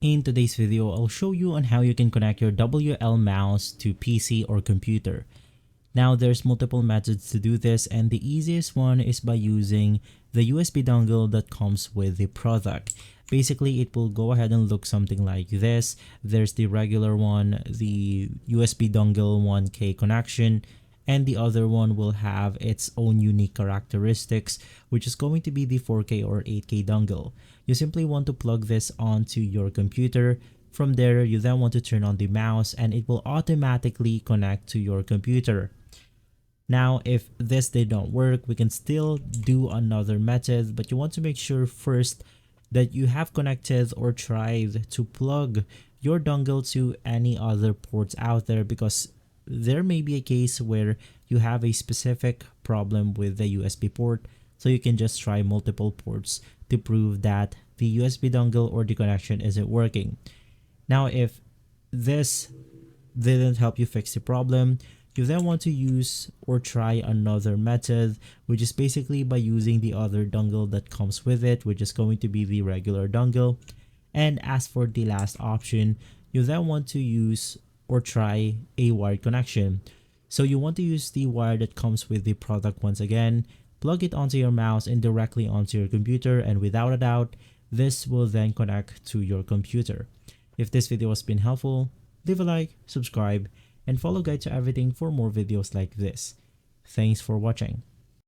In today's video, I'll show you on how you can connect your WL mouse to PC or computer. Now there's multiple methods to do this, and the easiest one is by using the USB dongle that comes with the product. Basically, it will go ahead and look something like this. There's the regular one, the USB dongle 1K connection, and the other one will have its own unique characteristics, which is going to be the 4K or 8K dongle. You simply want to plug this onto your computer. From there, you then want to turn on the mouse and it will automatically connect to your computer. Now, if this did not work, we can still do another method, but you want to make sure first that you have connected or tried to plug your dongle to any other ports out there, because there may be a case where you have a specific problem with the USB port, so you can just try multiple ports to prove that the USB dongle or the connection isn't working. Now, if this didn't help you fix the problem, you then want to use or try another method, which is basically by using the other dongle that comes with it, which is going to be the regular dongle. And as for the last option, you then want to use or try a wired connection. So you want to use the wire that comes with the product once again, plug it onto your mouse and directly onto your computer, and without a doubt, this will then connect to your computer. If this video has been helpful, leave a like, subscribe, and follow Guide to Everything for more videos like this. Thanks for watching.